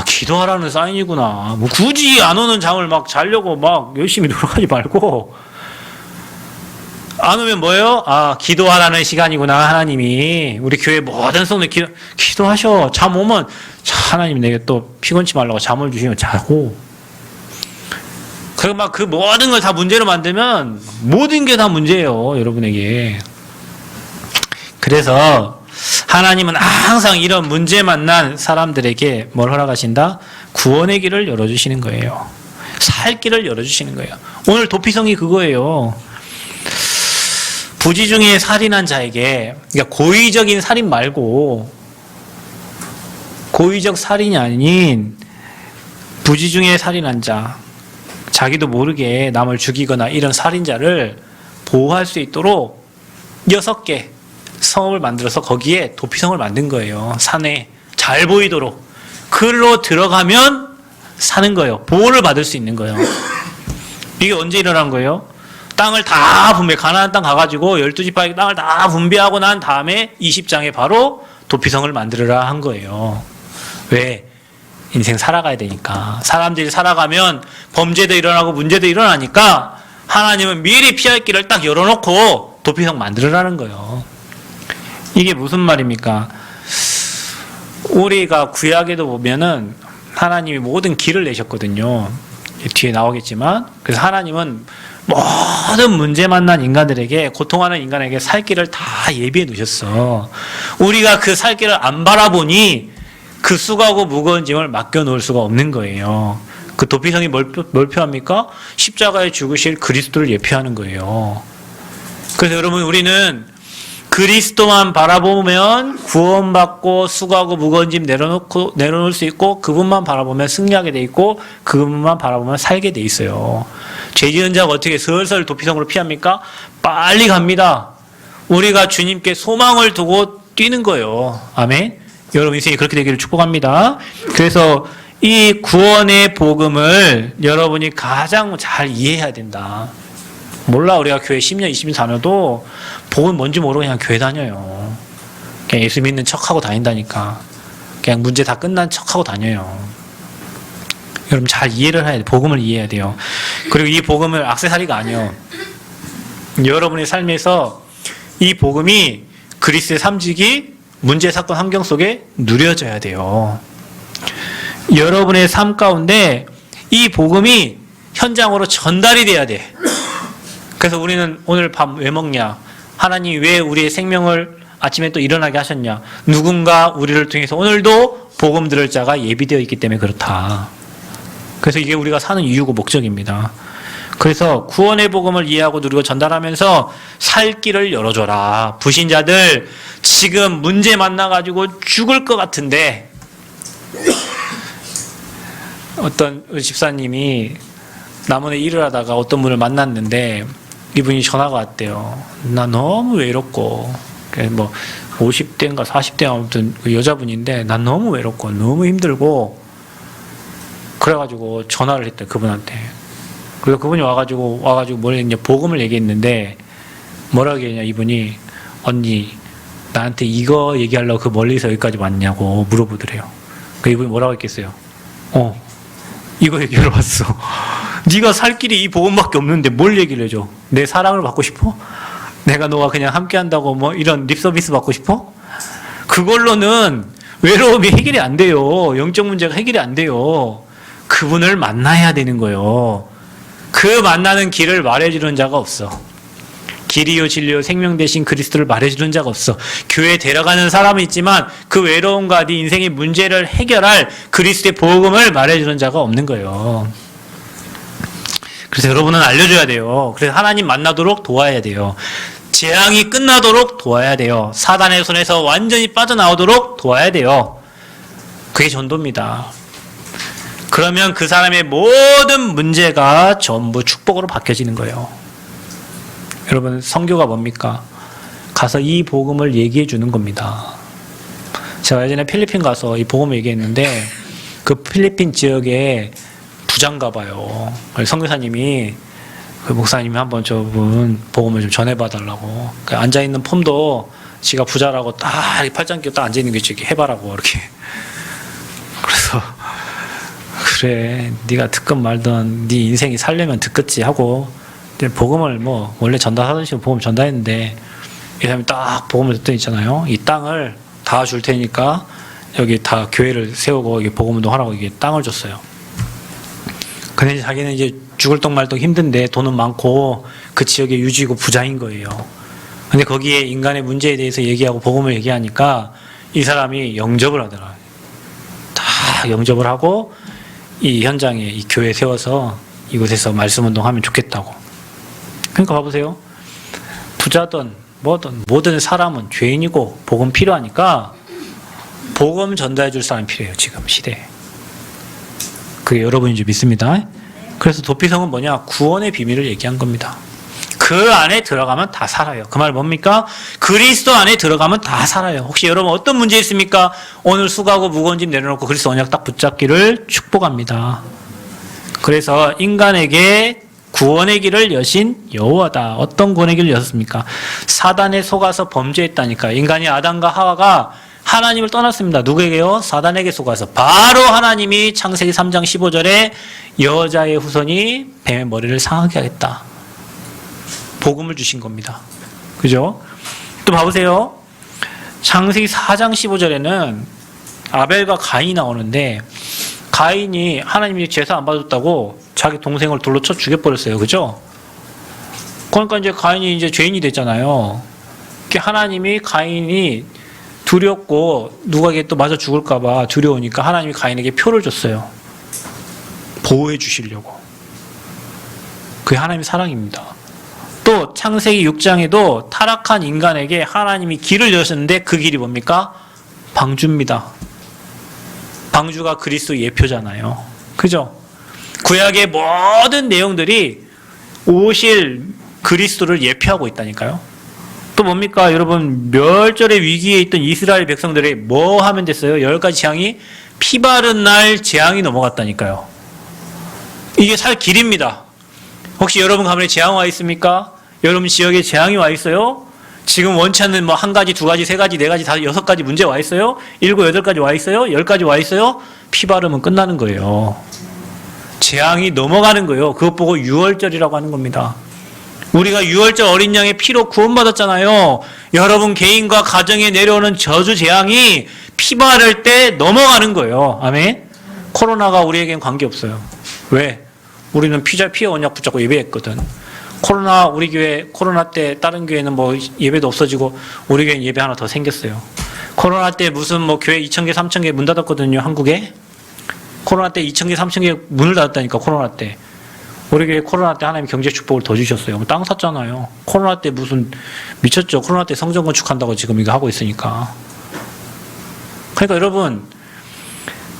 기도하라는 사인이구나. 뭐 굳이 안 오는 잠을 막 자려고 막 열심히 노력하지 말고, 안 오면 뭐예요? 기도하라는 시간이구나. 하나님이 우리 교회 모든 성도들 기도하셔. 잠 오면 하나님이 내게 또 피곤치 말라고 잠을 주시면 자고. 그 모든 걸 다 문제로 만들면 모든 게 다 문제예요, 여러분에게. 그래서 하나님은 항상 이런 문제 만난 사람들에게 뭘 허락하신다? 구원의 길을 열어주시는 거예요. 살 길을 열어주시는 거예요. 오늘 도피성이 그거예요. 부지 중에 살인한 자에게, 그러니까 고의적인 살인 말고, 고의적 살인이 아닌 부지 중에 살인한 자, 자기도 모르게 남을 죽이거나 이런 살인자를 보호할 수 있도록 6개 성을 만들어서 거기에 도피성을 만든 거예요. 산에 잘 보이도록. 그로 들어가면 사는 거예요. 보호를 받을 수 있는 거예요. 이게 언제 일어난 거예요? 땅을 다 분배, 가나안 땅 가가지고 12지파의 땅을 다 분배하고 난 다음에 20장에 바로 도피성을 만들어라 한 거예요. 왜? 인생 살아가야 되니까. 사람들이 살아가면 범죄도 일어나고 문제도 일어나니까 하나님은 미리 피할 길을 딱 열어놓고 도피성 만들어라는 거예요. 이게 무슨 말입니까? 우리가 구약에도 보면은 하나님이 모든 길을 내셨거든요. 뒤에 나오겠지만. 그래서 하나님은 모든 문제 만난 인간들에게, 고통하는 인간에게 살 길을 다 예비해 놓으셨어. 우리가 그 살 길을 안 바라보니 그 수고하고 무거운 짐을 맡겨놓을 수가 없는 거예요. 그 도피성이 뭘 표합니까? 십자가에 죽으실 그리스도를 예표하는 거예요. 그래서 여러분, 우리는 그리스도만 바라보면 구원받고 수고하고 무거운 짐 내려놓을 수 있고, 그분만 바라보면 승리하게 돼 있고, 그분만 바라보면 살게 돼 있어요. 죄 지은 자가 어떻게 슬슬 도피성으로 피합니까? 빨리 갑니다. 우리가 주님께 소망을 두고 뛰는 거예요. 아멘. 여러분 인생이 그렇게 되기를 축복합니다. 그래서 이 구원의 복음을 여러분이 가장 잘 이해해야 된다. 몰라, 우리가 교회 10년, 20년 다녀도 복음 뭔지 모르고 그냥 교회 다녀요. 그냥 예수 믿는 척하고 다닌다니까. 그냥 문제 다 끝난 척하고 다녀요. 여러분 잘 이해를 해야 돼. 복음을 이해해야 돼요. 그리고 이 복음을 액세서리가 아니에요. 여러분의 삶에서 이 복음이 그리스도의 삶직이 문제, 사건, 환경 속에 누려져야 돼요. 여러분의 삶 가운데 이 복음이 현장으로 전달이 돼야 돼. 그래서 우리는 오늘 밥 왜 먹냐? 하나님이 왜 우리의 생명을 아침에 또 일어나게 하셨냐? 누군가 우리를 통해서 오늘도 복음 들을 자가 예비되어 있기 때문에 그렇다. 그래서 이게 우리가 사는 이유고 목적입니다. 그래서 구원의 복음을 이해하고 누리고 전달하면서 살 길을 열어줘라. 불신자들 지금 문제 만나가지고 죽을 것 같은데, 어떤 집사님이 남원에 일을 하다가 어떤 분을 만났는데 이분이 전화가 왔대요. 나 너무 외롭고, 뭐 50대인가 40대 아무튼 그 여자분인데 난 너무 외롭고 너무 힘들고, 그래가지고 전화를 했대, 그분한테. 그래서 그분이 와가지고 뭘 했냐, 복음을 얘기했는데 뭐라고 얘기했냐, 이분이, 언니 나한테 이거 얘기하려고 그 멀리서 여기까지 왔냐고 물어보더래요. 그 이분이 뭐라고 했겠어요? 이거 얘기하러 왔어. 네가 살 길이 이 복음밖에 없는데 뭘 얘기를 해줘? 내 사랑을 받고 싶어? 내가 너가 그냥 함께 한다고 뭐 이런 립서비스 받고 싶어? 그걸로는 외로움이 해결이 안 돼요. 영적 문제가 해결이 안 돼요. 그분을 만나야 되는 거예요. 그 만나는 길을 말해주는 자가 없어. 길이요 진리요 생명 되신 그리스도를 말해주는 자가 없어. 교회에 데려가는 사람은 있지만 그 외로움과 네 인생의 문제를 해결할 그리스도의 복음을 말해주는 자가 없는 거예요. 그래서 여러분은 알려줘야 돼요. 그래서 하나님 만나도록 도와야 돼요. 재앙이 끝나도록 도와야 돼요. 사단의 손에서 완전히 빠져나오도록 도와야 돼요. 그게 전도입니다. 그러면 그 사람의 모든 문제가 전부 축복으로 바뀌어지는 거예요. 여러분, 선교가 뭡니까? 가서 이 복음을 얘기해 주는 겁니다. 제가 예전에 필리핀 가서 이 복음을 얘기했는데 그 필리핀 지역에 부자인가 봐요. 선교사님이 그 목사님이 한번 저분 복음을 좀 전해봐 달라고. 그 앉아있는 폼도 지가 부자라고 딱 팔짱 끼고 딱 앉아있는 게 이렇게 해봐라고 이렇게. 그래서 그래, 네가 듣건 말던 네 인생이 살려면 듣겠지 하고 복음을 뭐 원래 전달하던 식으로 복음 전달했는데 이 사람이 딱 복음을 듣더니 있잖아요. 이 땅을 다 줄 테니까 여기 다 교회를 세우고 이게 복음운동 하라고 이게 땅을 줬어요. 근데 자기는 이제 죽을 똥 말똥 힘든데 돈은 많고 그 지역의 유지고 부자인 거예요. 근데 거기에 인간의 문제에 대해서 얘기하고 복음을 얘기하니까 이 사람이 영접을 하더라. 다 영접을 하고 이 현장에 이 교회 세워서 이곳에서 말씀운동 하면 좋겠다고. 그러니까 봐보세요. 부자든 뭐든 모든 사람은 죄인이고 복음 필요하니까 복음 전달해 줄 사람이 필요해요. 지금 시대에. 그게 여러분인 줄 믿습니다. 그래서 도피성은 뭐냐? 구원의 비밀을 얘기한 겁니다. 그 안에 들어가면 다 살아요. 그 말 뭡니까? 그리스도 안에 들어가면 다 살아요. 혹시 여러분 어떤 문제 있습니까? 오늘 수고하고 무거운 짐 내려놓고 그리스도 언약 딱 붙잡기를 축복합니다. 그래서 인간에게 구원의 길을 여신 여호와다. 어떤 구원의 길을 여셨습니까? 사단에 속아서 범죄했다니까. 인간이 아담과 하와가 하나님을 떠났습니다. 누구에게요? 사단에게 속아서. 바로 하나님이 창세기 3장 15절에 여자의 후손이 뱀의 머리를 상하게 하겠다. 복음을 주신 겁니다. 그죠? 또 봐보세요. 창세기 4장 15절에는 아벨과 가인이 나오는데 가인이 하나님이 제사 안 받았다고 자기 동생을 돌로 쳐 죽여버렸어요. 그죠? 그러니까 이제 가인이 이제 죄인이 됐잖아요. 하나님이 가인이 두렵고 누구에게 또 맞아 죽을까봐 두려우니까 하나님이 가인에게 표를 줬어요. 보호해 주시려고. 그게 하나님의 사랑입니다. 또 창세기 6장에도 타락한 인간에게 하나님이 길을 여셨는데 그 길이 뭡니까? 방주입니다. 방주가 그리스도 예표잖아요. 그죠? 구약의 모든 내용들이 오실 그리스도를 예표하고 있다니까요. 또 뭡니까? 여러분, 멸절의 위기에 있던 이스라엘 백성들이 뭐 하면 됐어요? 10가지 재앙이 피 바른 날 재앙이 넘어갔다니까요. 이게 살 길입니다. 혹시 여러분 가문에 재앙 와 있습니까? 여러분 지역에 재앙이 와 있어요? 지금 원치 않는 뭐 한 가지, 두 가지, 세 가지, 네 가지, 다섯, 6가지 문제 와 있어요? 7, 8가지 와 있어요? 10가지 와 있어요? 피 바르면 끝나는 거예요. 재앙이 넘어가는 거예요. 그것 보고 유월절이라고 하는 겁니다. 우리가 유월절 어린 양의 피로 구원받았잖아요. 여러분 개인과 가정에 내려오는 저주 재앙이 피 바를 때 넘어가는 거예요. 아멘. 코로나가 우리에겐 관계없어요. 왜? 우리는 피해 언약 붙잡고 예배했거든. 코로나 우리 교회 코로나 때 다른 교회는 뭐 예배도 없어지고 우리 교회는 예배 하나 더 생겼어요. 코로나 때 무슨 뭐 교회 2,000개 3,000개 문 닫았거든요. 한국에. 코로나 때 2,000개 3,000개 문을 닫았다니까. 코로나 때. 우리 교회 코로나 때 하나님 경제 축복을 더 주셨어요. 땅 샀잖아요. 코로나 때 무슨 미쳤죠. 코로나 때 성전 건축한다고 지금 이거 하고 있으니까. 그러니까 여러분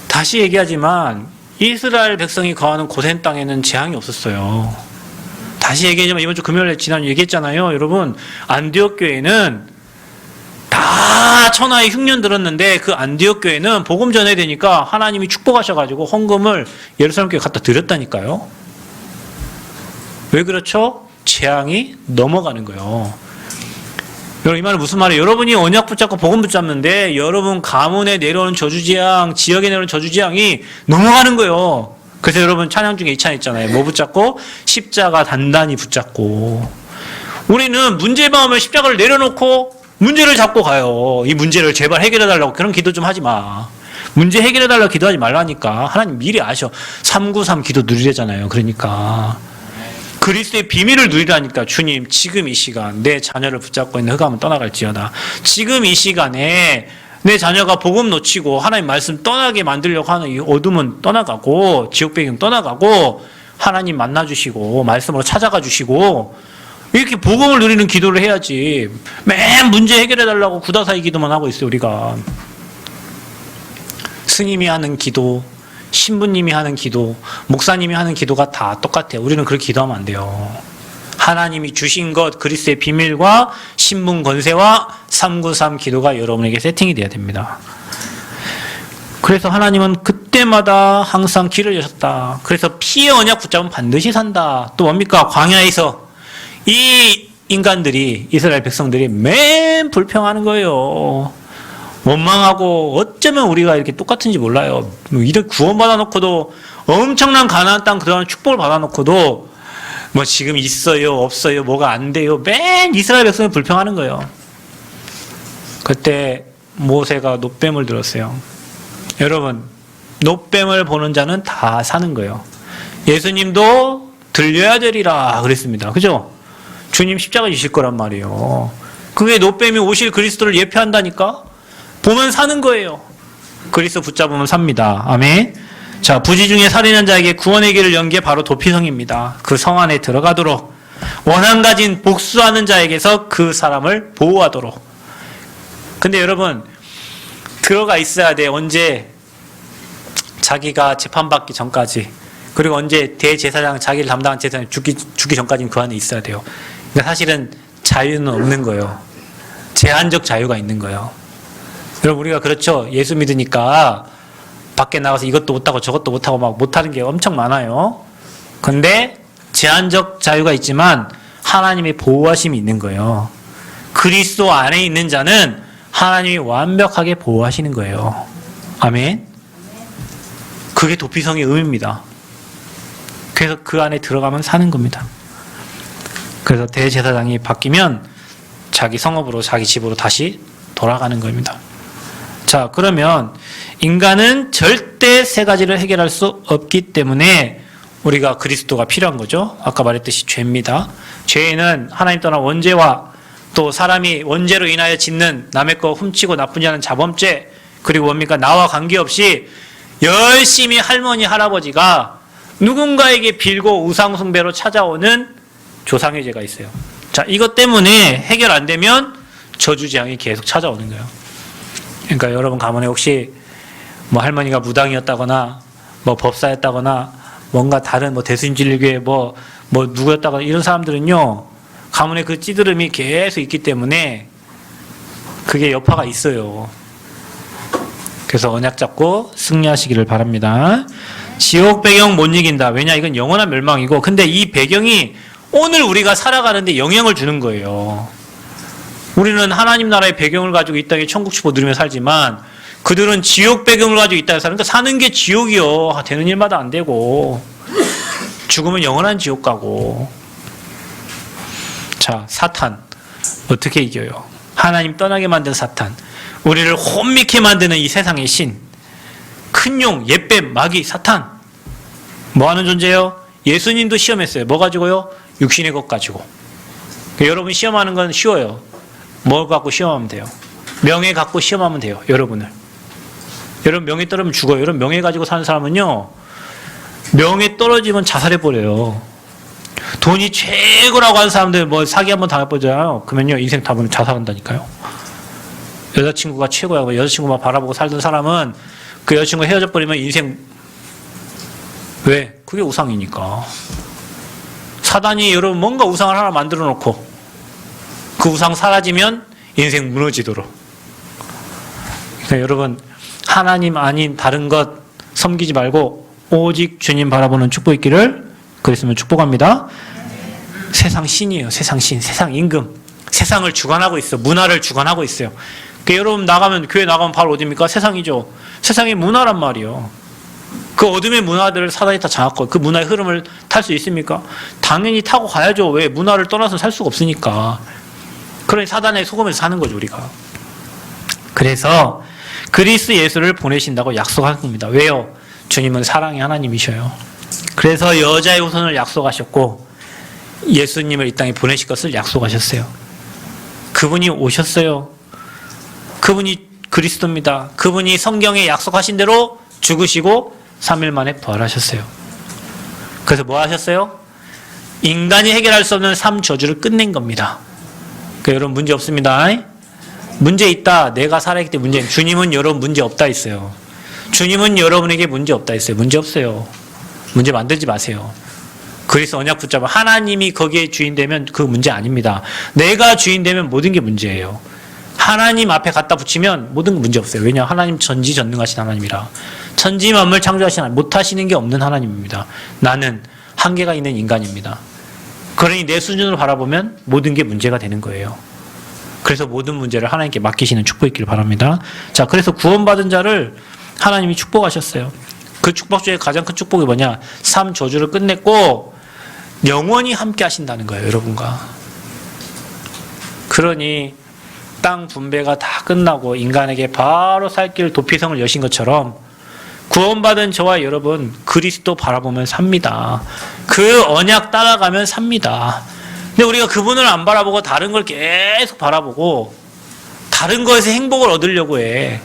다시 얘기하지만 이스라엘 백성이 거하는 고센 땅에는 재앙이 없었어요. 다시 얘기하지만 이번 주 금요일에 지난 얘기했잖아요. 여러분 안디옥 교회는 다 천하의 흉년 들었는데 그 안디옥 교회는 복음 전해야 되니까 하나님이 축복하셔가지고 헌금을 예루살렘 교회 갖다 드렸다니까요. 왜 그렇죠? 재앙이 넘어가는 거예요. 여러분 이 말은 무슨 말이에요? 여러분이 언약 붙잡고 복음 붙잡는데 여러분 가문에 내려오는 저주재앙, 지역에 내려오는 저주재앙이 넘어가는 거예요. 그래서 여러분 찬양 중에 이 찬양 있잖아요. 뭐 붙잡고? 십자가 단단히 붙잡고. 우리는 문제만 오면 십자가를 내려놓고 문제를 잡고 가요. 이 문제를 제발 해결해달라고. 그런 기도 좀 하지 마. 문제 해결해달라고 기도하지 말라니까. 하나님 미리 아셔. 393 기도 누리래잖아요. 그러니까 그리스도의 비밀을 누리라니까. 주님 지금 이 시간 내 자녀를 붙잡고 있는 흑암은 떠나갈지어다. 지금 이 시간에 내 자녀가 복음 놓치고 하나님 말씀 떠나게 만들려고 하는 이 어둠은 떠나가고 지옥 배경 떠나가고 하나님 만나주시고 말씀으로 찾아가 주시고 이렇게 복음을 누리는 기도를 해야지. 맨 문제 해결해달라고 구다사이 기도만 하고 있어요, 우리가. 스님이 하는 기도, 신부님이 하는 기도, 목사님이 하는 기도가 다 똑같아요. 우리는 그렇게 기도하면 안 돼요. 하나님이 주신 것, 그리스도의 비밀과 신분 권세와 393 기도가 여러분에게 세팅이 돼야 됩니다. 그래서 하나님은 그때마다 항상 길을 여셨다. 그래서 피의 언약 붙잡으면 반드시 산다. 또 뭡니까? 광야에서 이 인간들이, 이스라엘 백성들이 맨 불평하는 거예요. 원망하고 어쩌면 우리가 이렇게 똑같은지 몰라요. 이렇게 구원받아 놓고도 엄청난 가나안 땅 그동안 축복을 받아 놓고도 뭐 지금 있어요, 없어요, 뭐가 안 돼요. 맨 이스라엘 백성이 불평하는 거예요. 그때 모세가 놋뱀을 들었어요. 여러분, 놋뱀을 보는 자는 다 사는 거예요. 예수님도 들려야 되리라 그랬습니다. 그죠? 주님 십자가 지실 거란 말이에요. 그게 놋뱀이 오실 그리스도를 예표한다니까? 보면 사는 거예요. 그리스도 붙잡으면 삽니다. 아멘. 자, 부지 중에 살인한 자에게 구원의 길을 연 게 바로 도피성입니다. 그 성 안에 들어가도록, 원한 가진 복수하는 자에게서 그 사람을 보호하도록. 근데 여러분, 들어가 있어야 돼. 언제? 자기가 재판받기 전까지. 그리고 언제 대제사장, 자기를 담당한 제사장이 죽기 전까지는 그 안에 있어야 돼요. 그러니까 사실은 자유는 없는 거예요. 제한적 자유가 있는 거예요. 여러분, 우리가 그렇죠. 예수 믿으니까 밖에 나가서 이것도 못하고 저것도 못하고 막 못하는 게 엄청 많아요. 근데 제한적 자유가 있지만 하나님의 보호하심이 있는 거예요. 그리스도 안에 있는 자는 하나님이 완벽하게 보호하시는 거예요. 아멘. 그게 도피성의 의미입니다. 그래서 그 안에 들어가면 사는 겁니다. 그래서 대제사장이 바뀌면 자기 성읍으로, 자기 집으로 다시 돌아가는 겁니다. 자, 그러면 인간은 절대 세 가지를 해결할 수 없기 때문에 우리가 그리스도가 필요한 거죠. 아까 말했듯이 죄입니다. 죄는 하나님 떠난 원죄와 또 사람이 원죄로 인하여 짓는 남의 거 훔치고 나쁘지 않은 자범죄, 그리고 뭡니까? 나와 관계없이 열심히 할머니, 할아버지가 누군가에게 빌고 우상숭배로 찾아오는 조상의 죄가 있어요. 자, 이것 때문에 해결 안 되면 저주재앙이 계속 찾아오는 거예요. 그러니까 여러분 가문에 혹시 뭐 할머니가 무당이었다거나 뭐 법사였다거나 뭔가 다른 뭐 대수인진리교회 뭐 누구였다거나 이런 사람들은요, 가문에 그 찌들음이 계속 있기 때문에 그게 여파가 있어요. 그래서 언약 잡고 승리하시기를 바랍니다. 지옥 배경 못 이긴다. 왜냐? 이건 영원한 멸망이고, 근데 이 배경이 오늘 우리가 살아가는데 영향을 주는 거예요. 우리는 하나님 나라의 배경을 가지고 이 땅에 천국 축복 누리며 살지만 그들은 지옥 배경을 가지고 이 땅에 사는, 그러니까 사는 게 지옥이요. 되는 일마다 안 되고 죽으면 영원한 지옥 가고. 자, 사탄 어떻게 이겨요? 하나님 떠나게 만든 사탄, 우리를 혼미케 만드는 이 세상의 신, 큰 용, 옛뱀, 마귀, 사탄. 뭐 하는 존재예요? 예수님도 시험했어요. 뭐 가지고요? 육신의 것 가지고. 그러니까 여러분 시험하는 건 쉬워요. 뭘 갖고 시험하면 돼요? 명예 갖고 시험하면 돼요. 여러분을. 여러분 명예 떨어지면 죽어요. 여러분 명예 가지고 사는 사람은요, 명예 떨어지면 자살해버려요. 돈이 최고라고 하는 사람들 뭐 사기 한번 당해보잖아요. 그러면요 인생 다 보면 자살한다니까요. 여자친구가 최고야. 여자친구만 바라보고 살던 사람은 그 여자친구가 헤어져 버리면 인생, 왜? 그게 우상이니까. 사단이 여러분 뭔가 우상을 하나 만들어 놓고 그 우상 사라지면 인생 무너지도록. 그러니까 여러분 하나님 아닌 다른 것 섬기지 말고 오직 주님 바라보는 축복 있기를 그랬으면 축복합니다. 세상 신이에요. 세상 신, 세상 임금. 세상을 주관하고 있어. 문화를 주관하고 있어요. 그러니까 여러분 나가면, 교회 나가면 바로 어디입니까? 세상이죠. 세상의 문화란 말이에요. 그 어둠의 문화들을 사단이 다 장악하고 그 문화의 흐름을 탈 수 있습니까? 당연히 타고 가야죠. 왜? 문화를 떠나서 살 수가 없으니까. 그러니 사단의 속음에서 사는 거죠, 우리가. 그래서 그리스도 예수를 보내신다고 약속한 겁니다. 왜요? 주님은 사랑의 하나님이셔요. 그래서 여자의 후손을 약속하셨고 예수님을 이 땅에 보내실 것을 약속하셨어요. 그분이 오셨어요. 그분이 그리스도입니다. 그분이 성경에 약속하신 대로 죽으시고 3일 만에 부활하셨어요. 그래서 뭐 하셨어요? 인간이 해결할 수 없는 삶 저주를 끝낸 겁니다. 그러니까 여러분 문제 없습니다. 문제 있다. 내가 살아있기 때문에 문제. 주님은 여러분 문제 없다 했어요. 주님은 여러분에게 문제 없다 했어요. 문제 없어요. 문제 만들지 마세요. 그리스도 언약 붙잡아 하나님이 거기에 주인 되면 그 문제 아닙니다. 내가 주인 되면 모든 게 문제예요. 하나님 앞에 갖다 붙이면 모든 게 문제 없어요. 왜냐? 하나님 전지전능하신 하나님이라. 천지 만물 창조하신 하나님, 못하시는 게 없는 하나님입니다. 나는 한계가 있는 인간입니다. 그러니 내 수준으로 바라보면 모든 게 문제가 되는 거예요. 그래서 모든 문제를 하나님께 맡기시는 축복이 있기를 바랍니다. 자, 그래서 구원받은 자를 하나님이 축복하셨어요. 그 축복 중에 가장 큰 축복이 뭐냐? 삶 저주를 끝냈고 영원히 함께 하신다는 거예요, 여러분과. 그러니 땅 분배가 다 끝나고 인간에게 바로 살 길 도피성을 여신 것처럼 구원받은 저와 여러분 그리스도 바라보면 삽니다. 그 언약 따라가면 삽니다. 근데 우리가 그분을 안 바라보고 다른 걸 계속 바라보고 다른 거에서 행복을 얻으려고 해.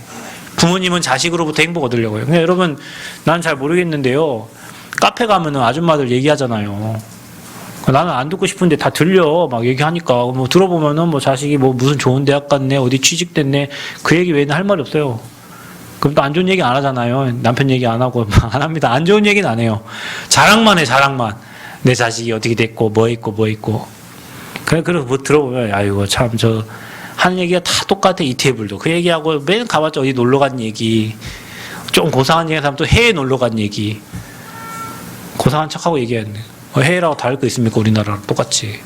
부모님은 자식으로부터 행복 얻으려고 해요. 근데 여러분 난 잘 모르겠는데요. 카페 가면은 아줌마들 얘기하잖아요. 나는 안 듣고 싶은데 다 들려. 막 얘기하니까. 뭐 들어보면은 뭐 자식이 뭐 무슨 좋은 대학 갔네, 어디 취직됐네. 그 얘기 외에는 할 말이 없어요. 그럼 또 안 좋은 얘기 안 하잖아요. 남편 얘기 안 하고 안 합니다. 안 좋은 얘기는 안 해요. 자랑만 해, 자랑만. 내 자식이 어떻게 됐고, 뭐 있고, 뭐 있고. 그래서 뭐 들어보면, 아이고, 참, 하는 얘기가 다 똑같아, 이 테이블도. 그 얘기하고 매일 가봤자 어디 놀러 간 얘기. 좀 고상한 얘기 하면 또 해외 놀러 간 얘기. 고상한 척하고 얘기했네. 해외라고 다를 거 있습니까? 우리나라랑 똑같이.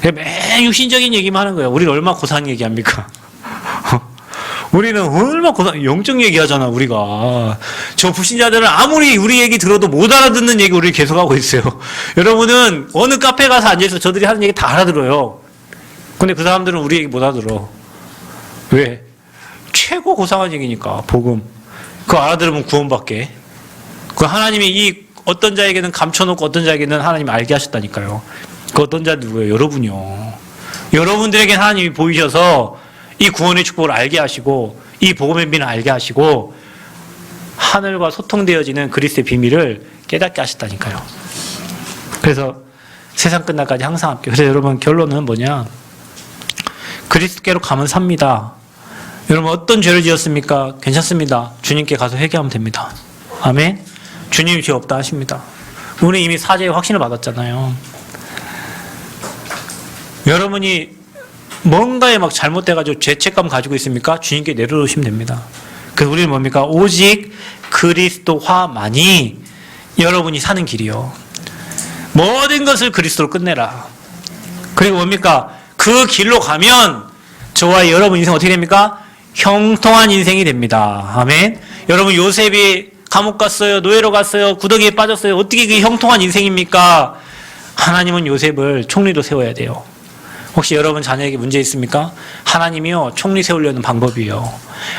매일 육신적인 얘기만 하는 거예요. 우리는 얼마나 고상한 얘기합니까? 우리는 얼마나 영적 얘기하잖아, 우리가. 저 불신자들은 아무리 우리 얘기 들어도 못 알아듣는 얘기 우리 계속하고 있어요. 여러분은 어느 카페 가서 앉아있어 저들이 하는 얘기 다 알아들어요. 근데 그 사람들은 우리 얘기 못 알아들어. 왜? 최고 고상한 얘기니까, 복음. 그거 알아들으면 구원받게. 그 하나님이 이 어떤 자에게는 감춰놓고 어떤 자에게는 하나님이 알게 하셨다니까요. 그 어떤 자 누구예요? 여러분이요. 여러분들에게 하나님이 보이셔서 이 구원의 축복을 알게 하시고 이 복음의 비밀을 알게 하시고 하늘과 소통되어지는 그리스도의 비밀을 깨닫게 하셨다니까요. 그래서 세상 끝날까지 항상 함께. 그래서 여러분 결론은 뭐냐? 그리스도께로 가면 삽니다. 여러분 어떤 죄를 지었습니까? 괜찮습니다. 주님께 가서 회개하면 됩니다. 아멘. 주님이 죄 없다 하십니다. 우리 이미 사죄의 확신을 받았잖아요. 여러분이 뭔가에 막 잘못돼가지고 죄책감 가지고 있습니까? 주님께 내려놓으시면 됩니다. 그래서 우리는 뭡니까? 오직 그리스도화만이 여러분이 사는 길이요. 모든 것을 그리스도로 끝내라. 그리고 뭡니까? 그 길로 가면 저와 여러분 인생 어떻게 됩니까? 형통한 인생이 됩니다. 아멘. 여러분 요셉이 감옥 갔어요. 노예로 갔어요. 구덩이에 빠졌어요. 어떻게 그게 형통한 인생입니까? 하나님은 요셉을 총리로 세워야 돼요. 혹시 여러분 자녀에게 문제 있습니까? 하나님이요 총리 세우려는 방법이요.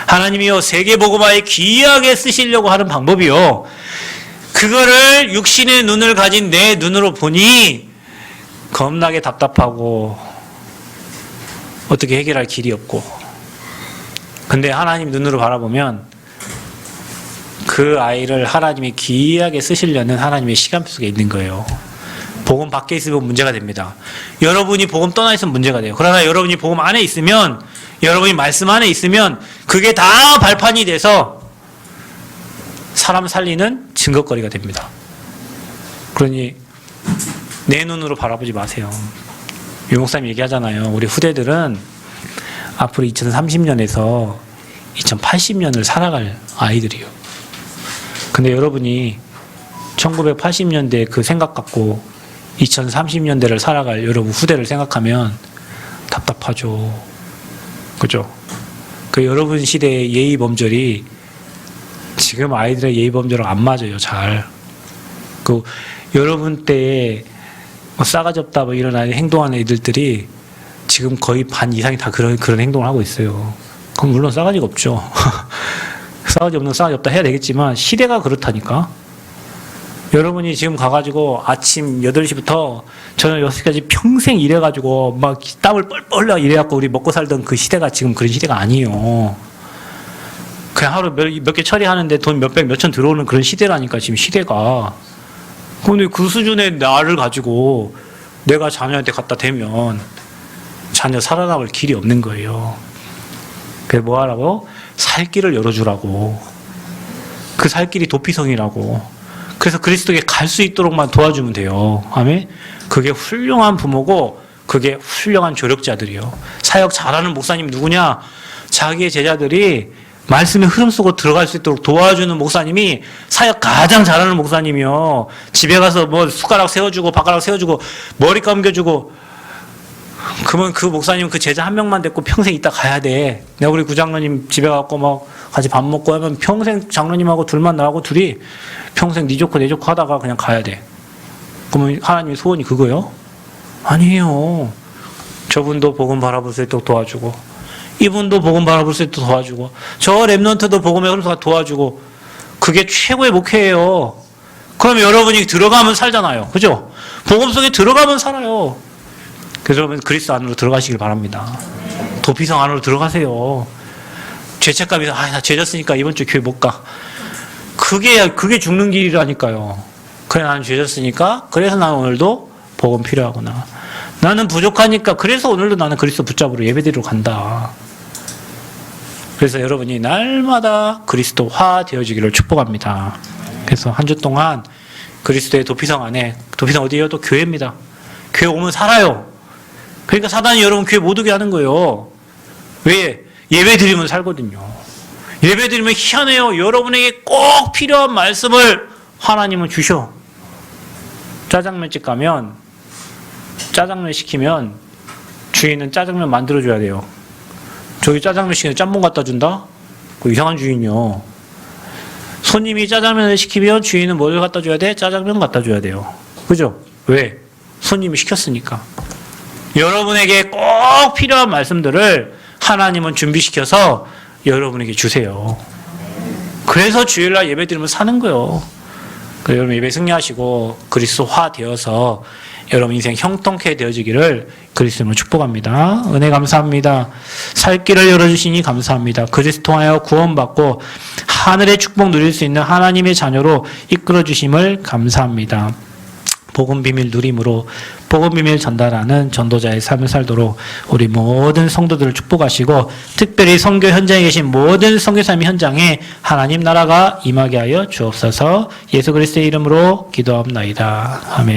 하나님이요 세계복음화에 귀하게 쓰시려고 하는 방법이요. 그거를 육신의 눈을 가진 내 눈으로 보니 겁나게 답답하고 어떻게 해결할 길이 없고. 근데 하나님 눈으로 바라보면 그 아이를 하나님이 귀하게 쓰시려는 하나님의 시간표 속에 있는 거예요. 복음 밖에 있으면 문제가 됩니다. 여러분이 복음 떠나 있으면 문제가 돼요. 그러나 여러분이 복음 안에 있으면, 여러분이 말씀 안에 있으면 그게 다 발판이 돼서 사람 살리는 증거거리가 됩니다. 그러니 내 눈으로 바라보지 마세요. 유 목사님 얘기하잖아요. 우리 후대들은 앞으로 2030년에서 2080년을 살아갈 아이들이요. 근데 여러분이 1980년대 그 생각 갖고 2030년대를 살아갈 여러분 후대를 생각하면 답답하죠. 그죠? 그 여러분 시대의 예의 범절이 지금 아이들의 예의 범절랑 안 맞아요, 잘. 그 여러분 때에 뭐 싸가지 없다 뭐 이런 행동하는 애들들이 지금 거의 반 이상이 다 그런 행동을 하고 있어요. 그럼 물론 싸가지가 없죠. 싸가지 없는 싸가지 없다 해야 되겠지만 시대가 그렇다니까. 여러분이 지금 가가지고 아침 8시부터 저녁 6시까지 평생 일해가지고 막 땀을 뻘뻘 나 일해갖고 우리 먹고 살던 그 시대가 지금 그런 시대가 아니에요. 그냥 하루 몇 개 처리하는데 돈 몇백 몇천 들어오는 그런 시대라니까 지금 시대가. 근데 그 수준의 나를 가지고 내가 자녀한테 갖다 대면 자녀 살아남을 길이 없는 거예요. 그래서 뭐 하라고? 살 길을 열어주라고. 그 살 길이 도피성이라고. 그래서 그리스도에게 갈 수 있도록만 도와주면 돼요. 아멘? 그게 훌륭한 부모고 그게 훌륭한 조력자들이요. 사역 잘하는 목사님이 누구냐? 자기의 제자들이 말씀의 흐름 속으로 들어갈 수 있도록 도와주는 목사님이 사역 가장 잘하는 목사님이요. 집에 가서 뭐 숟가락 세워주고 바가락 세워주고 머리 감겨주고 그러면 그 목사님 그 제자 한 명만 데리고 평생 있다 가야 돼. 내가 우리 구장로님 집에 가고 막 같이 밥 먹고 하면 평생 장로님하고 둘만 나하고 둘이 평생 니 좋고 내 좋고 하다가 그냥 가야 돼. 그러면 하나님의 소원이 그거요? 아니에요. 저분도 복음 바라볼 수 있도록 도와주고 이분도 복음 바라볼 수 있도록 도와주고 저 랩런트도 복음의 흐름과 도와주고 그게 최고의 목회예요. 그러면 여러분이 들어가면 살잖아요. 그죠? 복음 속에 들어가면 살아요. 그래서 여러분 그리스도 안으로 들어가시길 바랍니다. 도피성 안으로 들어가세요. 죄책감이 나 죄졌으니까 이번 주 교회 못 가. 그게 죽는 길이라니까요. 그래 나는 죄졌으니까 그래서 나는 오늘도 복음 필요하구나. 나는 부족하니까 그래서 오늘도 나는 그리스도 붙잡으러 예배드리러 간다. 그래서 여러분이 날마다 그리스도화 되어지기를 축복합니다. 그래서 한 주 동안 그리스도의 도피성 안에 도피성 어디예요? 또 교회입니다. 교회 오면 살아요. 그러니까 사단이 여러분 교회 못 오게 하는 거예요. 왜? 예배 드리면 살거든요. 예배 드리면 희한해요. 여러분에게 꼭 필요한 말씀을 하나님은 주셔. 짜장면집 가면 짜장면 시키면 주인은 짜장면 만들어줘야 돼요. 저기 짜장면 시키면 짬뽕 갖다 준다? 그 이상한 주인이요. 손님이 짜장면을 시키면 주인은 뭘 갖다 줘야 돼? 짜장면 갖다 줘야 돼요. 그죠? 왜? 손님이 시켰으니까. 여러분에게 꼭 필요한 말씀들을 하나님은 준비시켜서 여러분에게 주세요. 그래서 주일날 예배 드리면 사는 거예요. 여러분 예배 승리하시고 그리스도화 되어서 여러분 인생 형통케 되어지기를 그리스도로 축복합니다. 은혜 감사합니다. 살 길을 열어주시니 감사합니다. 그리스도 통하여 구원받고 하늘의 축복 누릴 수 있는 하나님의 자녀로 이끌어주심을 감사합니다. 복음 비밀 누림으로 복음 비밀 전달하는 전도자의 삶을 살도록 우리 모든 성도들을 축복하시고 특별히 선교 현장에 계신 모든 선교사님 현장에 하나님 나라가 임하게 하여 주옵소서. 예수 그리스도의 이름으로 기도합나이다. 아멘.